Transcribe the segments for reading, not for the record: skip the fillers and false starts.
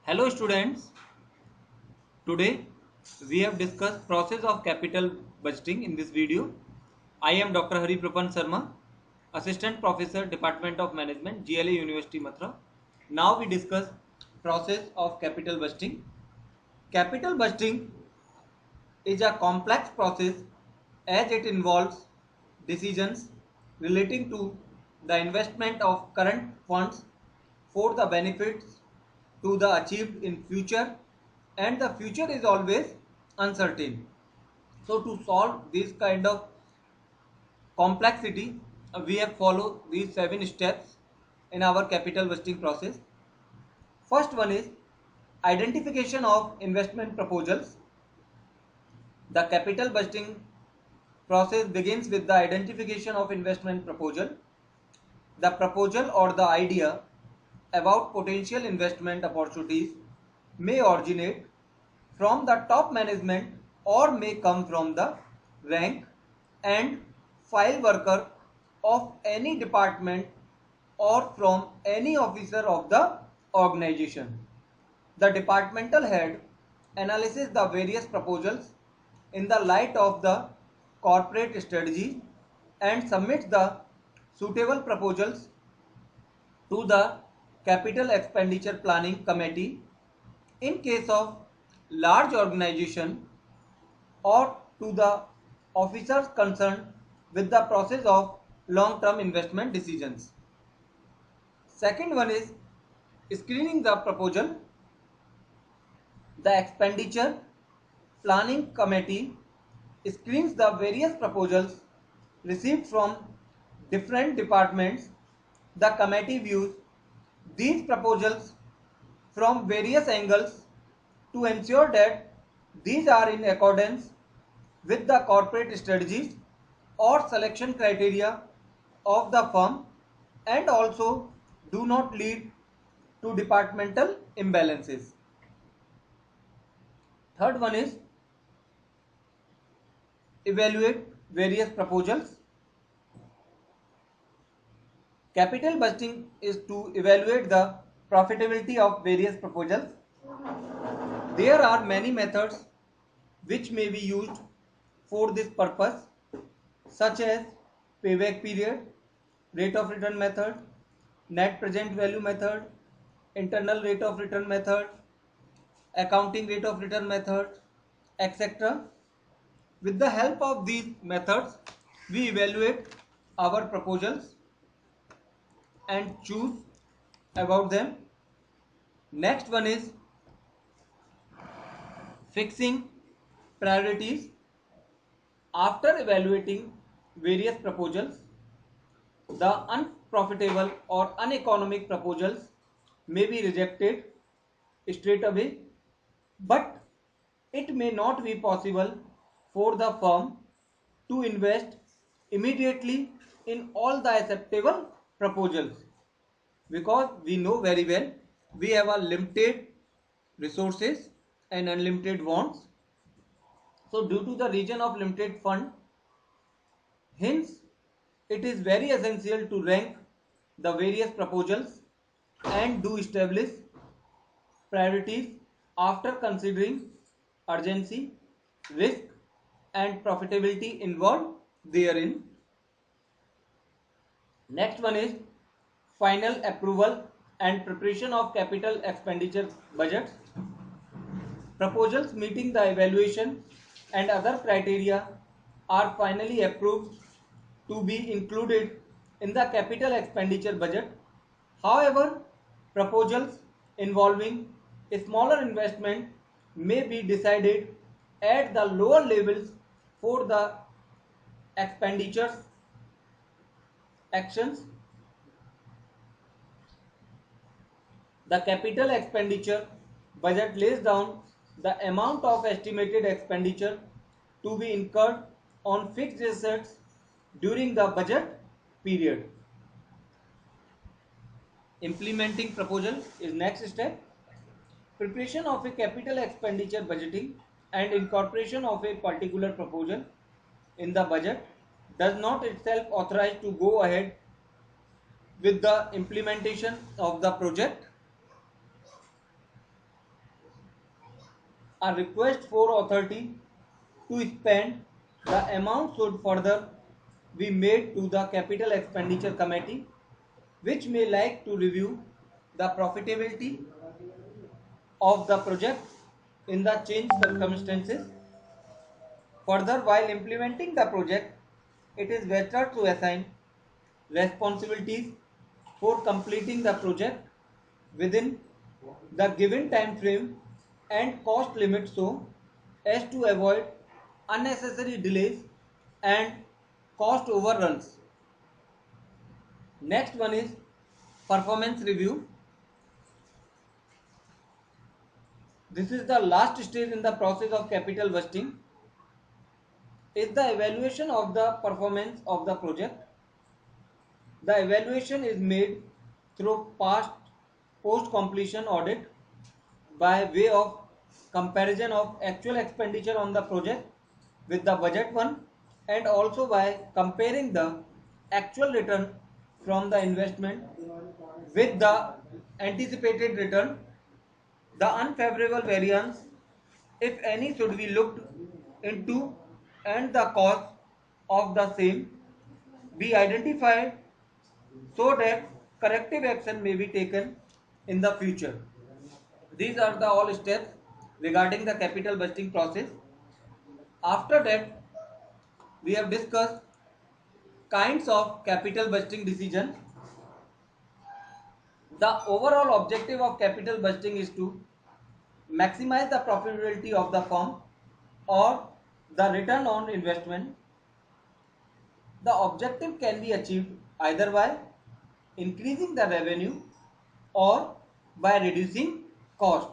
Hello students, today we have discussed process of capital budgeting in this video. I am Dr. Hari Prapan Sharma, Assistant Professor, Department of Management, GLA University Mathura. Now we discuss process of capital budgeting. Capital budgeting is a complex process as it involves decisions relating to the investment of current funds for the benefits to the achieved in future, and the future is always uncertain. So to solve this kind of complexity, we have followed these 7 steps in our capital budgeting process. First one is identification of investment proposals. The capital budgeting process begins with the identification of investment proposal. The proposal or the idea about potential investment opportunities may originate from the top management or may come from the rank and file worker of any department or from any officer of the organization. The departmental head analyzes the various proposals in the light of the corporate strategy and submits the suitable proposals to the capital expenditure planning committee. In case of large organization, or to the officers concerned with the process of long-term investment decisions. Second one is screening the proposal. The expenditure planning committee screens the various proposals received from different departments. The committee views these proposals from various angles to ensure that these are in accordance with the corporate strategies or selection criteria of the firm and also do not lead to departmental imbalances. Third one is evaluate various proposals. Capital budgeting is to evaluate the profitability of various proposals. There are many methods which may be used for this purpose, such as payback period, rate of return method, net present value method, internal rate of return method, accounting rate of return method, etc. With the help of these methods, we evaluate our proposals and choose about them. Next one is fixing priorities. After evaluating various proposals, the unprofitable or uneconomic proposals may be rejected straight away, but it may not be possible for the firm to invest immediately in all the acceptable proposals, because we know very well we have a limited resources and unlimited wants. So due to the region of limited fund, hence it is very essential to rank the various proposals and do establish priorities after considering urgency, risk and profitability involved therein. Next one is final approval and preparation of capital expenditure budgets. Proposals meeting the evaluation and other criteria are finally approved to be included in the capital expenditure budget. However, proposals involving a smaller investment may be decided at the lower levels for the expenditures actions. The capital expenditure budget lays down the amount of estimated expenditure to be incurred on fixed assets during the budget period. Implementing proposal is next step. Preparation of a capital expenditure budgeting and incorporation of a particular proposal in the budget does not itself authorize to go ahead with the implementation of the project. a request for authority to spend, the amount should further be made to the capital expenditure committee, which may like to review the profitability of the project in the changed circumstances. Further, while implementing the project, it is better to assign responsibilities for completing the project within the given time frame and cost limit so as to avoid unnecessary delays and cost overruns. Next one is performance review. This is the last stage in the process of capital budgeting. Is the evaluation of the performance of the project. The evaluation is made through past post-completion audit by way of comparison of actual expenditure on the project with the budget one, and also by comparing the actual return from the investment with the anticipated return. The unfavorable variance, if any, should be looked into and the cause of the same be identified so that corrective action may be taken in the future. These are the all steps regarding the capital budgeting process. After that, we have discussed kinds of capital budgeting decision. The overall objective of capital budgeting is to maximize the profitability of the firm or the return on investment. The objective can be achieved either by increasing the revenue or by reducing cost.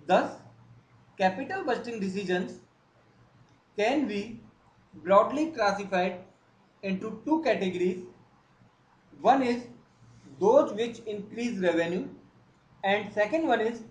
Thus, capital budgeting decisions can be broadly classified into two categories. One is those which increase revenue and second one is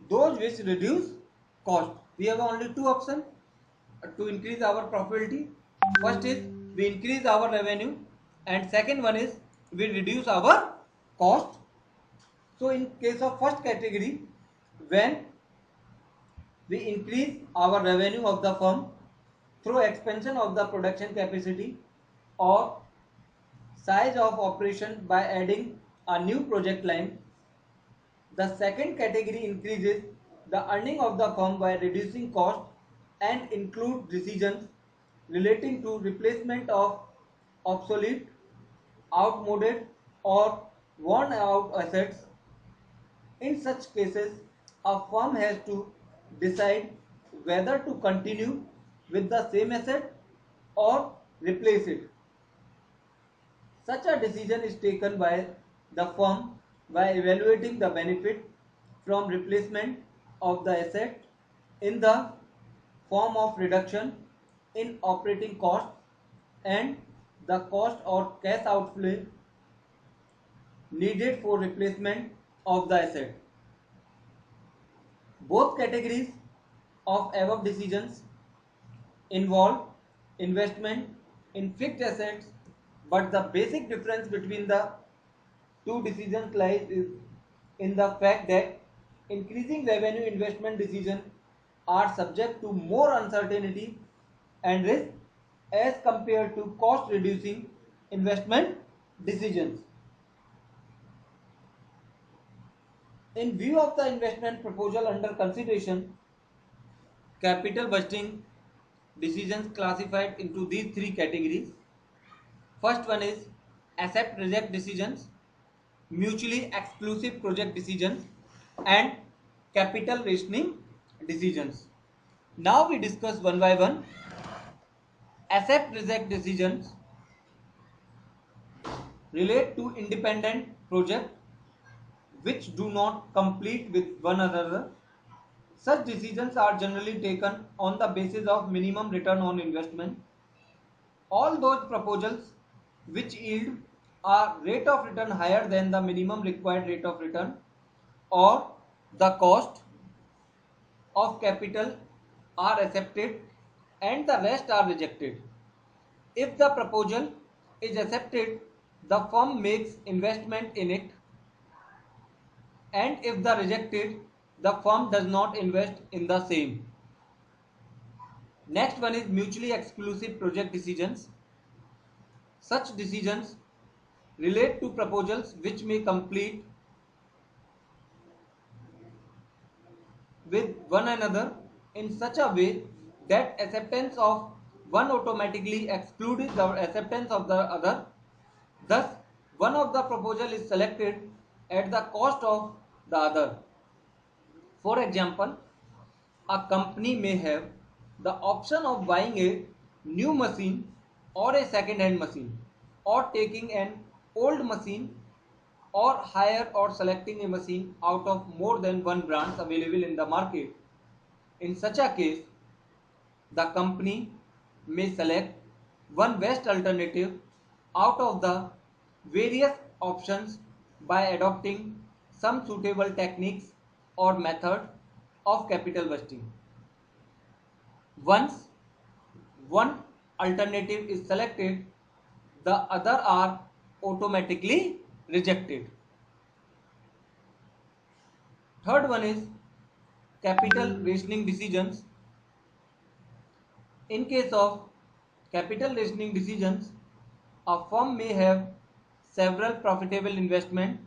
those which reduce cost. We have only two options to increase our profitability. First is we increase our revenue and second one is we reduce our cost. So in case of first category, when we increase our revenue of the firm through expansion of the production capacity or size of operation by adding a new project line. The second category increases the earning of the firm by reducing cost and include decisions relating to replacement of obsolete, outmoded or worn out assets. In such cases, a firm has to decide whether to continue with the same asset or replace it. Such a decision is taken by the firm by evaluating the benefit from replacement of the asset in the form of reduction in operating costs and the cost or cash outlay needed for replacement of the asset. Both categories of above decisions involve investment in fixed assets, but the basic difference between the two decisions lies in the fact that increasing revenue investment decisions are subject to more uncertainty and risk as compared to cost reducing investment decisions. In view of the investment proposal under consideration, capital budgeting decisions classified into these three categories. First one is accept reject decisions, mutually exclusive project decisions and capital rationing decisions. Now we discuss one by one. Accept reject decisions relate to independent projects which do not compete with one another. Such decisions are generally taken on the basis of minimum return on investment. All those proposals which yield a rate of return higher than the minimum required rate of return or the cost of capital are accepted and the rest are rejected. If the proposal is accepted, the firm makes investment in it, and if the rejected, the firm does not invest in the same. Next one is mutually exclusive project decisions. Such decisions relate to proposals which may complete with one another in such a way that acceptance of one automatically excludes the acceptance of the other. Thus, one of the proposal is selected at the cost of the other. For example, a company may have the option of buying a new machine or a second-hand machine, or taking an old machine, or hire or selecting a machine out of more than one brands available in the market. In such a case, the company may select one best alternative out of the various options by adopting some suitable techniques or method of capital vesting. Once one alternative is selected, the other are automatically rejected. Third one is capital rationing decisions. In case of capital rationing decisions, a firm may have several profitable investment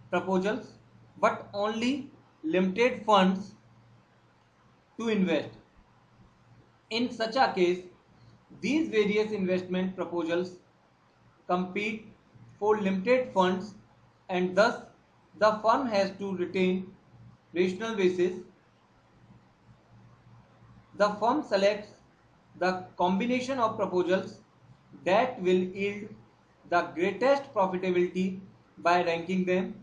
proposals but only limited funds to invest. In such a case, these various investment proposals compete for limited funds, and thus the firm has to retain rational basis. The firm selects the combination of proposals that will yield the greatest profitability by ranking them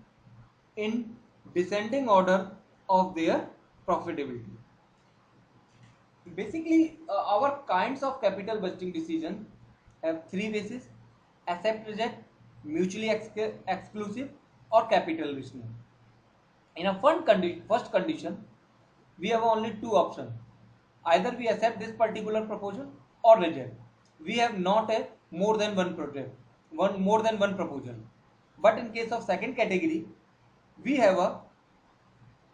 in descending order of their profitability. Basically, our kinds of capital budgeting decision have three bases: accept, reject, mutually exclusive, or capital rationing. In a first condition, we have only two options: either we accept this particular proposal or reject. We have not a more than one project, one more than one proposal. But in case of second category, we have a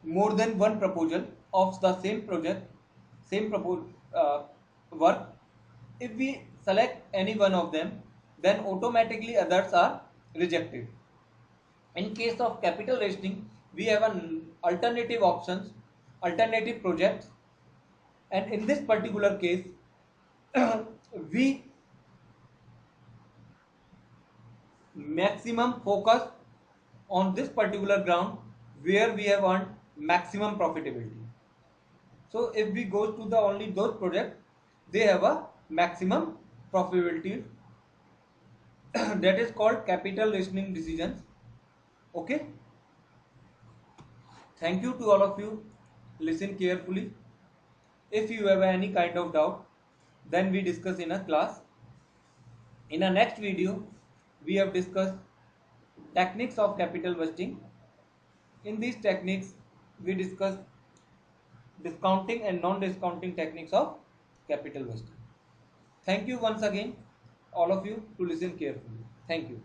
more than one proposal of the same project, same work. If we select any one of them, then automatically others are rejected. In case of capital rationing, we have an alternative options, alternative projects, and in this particular case, we maximum focus on this particular ground where we have earned maximum profitability. So if we go to the only those projects, they have a maximum profitability. That is called capital rationing decisions. Okay. Thank you to all of you. Listen carefully. If you have any kind of doubt, then we discuss in a class. In a next video, we have discussed techniques of capital vesting. In these techniques, we discuss discounting and non-discounting techniques of capital vesting. Thank you once again, all of you, to listen carefully. Thank you.